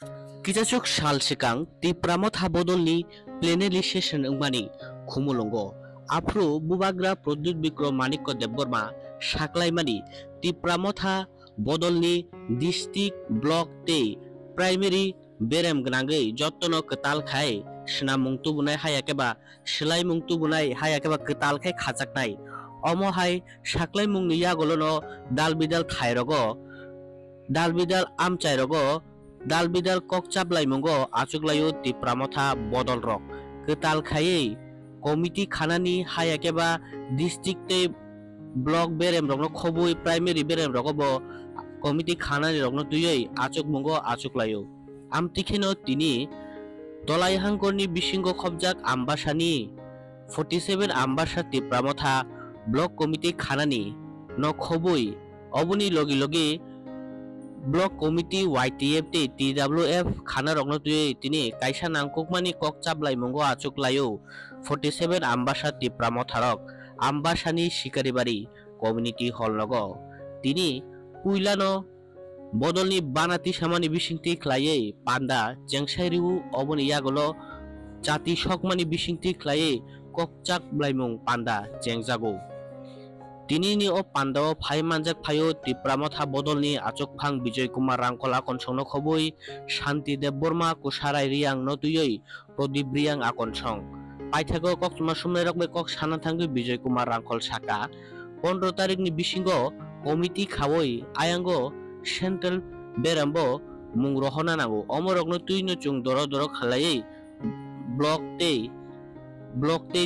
Kijachuk Shal Shikang, the Pramotha Bodolni, Plenelization Umani, Kumulongo, Apro, Bubagra, Product Bikro Maniko de Burma, Shaklaimani, the Pramotha Bodolni, District Block Day, Primary, Berem Grange, Jotono Katal Kai, Shna Mungtubunai Hayakeba, Shlai Mungtubunai, Hayakeba Katal Kai Kazaknai, Omo Hai, Shaklai Mungia Golono, Dalbidal Khairogo, Dalbidal Amchairogo, Dalbidal Kokchablai Mungo, Achuglayo, the Pramotha Bodol Rock, Katal Kai, Committee Kanani, Hayakeba, District Block Berem Rogno Kobu, Primary Berem Rogobo, Committee Kanani Rogno Tuyay, Achuk Mungo, Achuklayo. Am Tikino Tini, Dolai Hangoni Bishingo Kobjak, Ambashani, 47 Ambasha, the Pramotha, Block Committee Kanani, No Kobui, Obuni Logi Logi, Block Committee YTF TWF Khana Rogno Tuyay, Tini, Kaisha Nangkukmani Kokchablai Mungo, Achuklayo, 47 Ambasha, the Pramotha Rock, Ambashani Shikaribari, Community Hall Logo, Tini, Puilano, Bodolni Banati Shamani Bishinti Klaye, Panda, Jengshariu, Oboni Yagolo, Chati Shokmani Bishinti Klaye, Kokchak Blaimung Panda, Jengzago. Tinini o Panda, Pai Manjak Payo, the Pramotha Bodolni, Achok Pang, Vijay Kumar Rangkola Konsono Koboi, Shanti de Burma, Kusharai Riang Notuyoi, Prodip Riang Akonchong. Paithago Kok Masumerok Bekok Shanathangi Vijay Kumar Rangkol Shaka, Pondro Tarik ni Bishingo, Committee Kawoi, Ayango, Central Berambo, Mungrohona Nago, Omorogno Tuino Chung Doro Doro Khalai, Block Day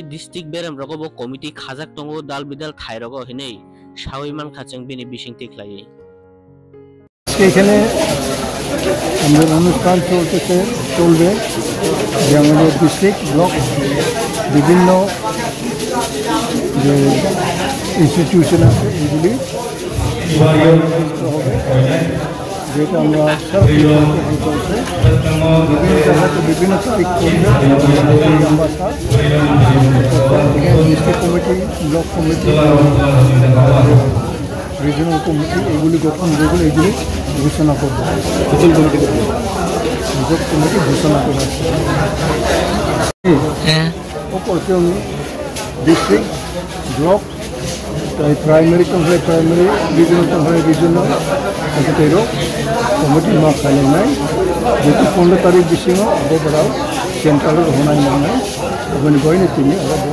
District Beram Rogobo Committee Kazak Tongo Dalbidal Thairogo Hine, Shawiman Kachang Bini Bishing Tiklaye. এখানে আমাদের অনুষ্ঠান চলবে যে আমাদের district block বিভিন্ন যে institution আছে এগুলি হবে যেটা আমরা চলছে বিভিন্ন জায়গাতে বিভিন্ন তারিখ করবে district committee block committee regional committee এগুলি গঠন যেগুলো এগুলি ঘোষণা করবে কমিটি ঘোষণা করবে অপরজন district block primary conference primary regional conference regional সেক্রেটারিও কমিটি মা খালেনাই যেহেতু 15 তারিখ বিশিং আগে বড়াও সেন্ট্রাল হোনাই নাই ওখানে গয়নি তিনি আলাদা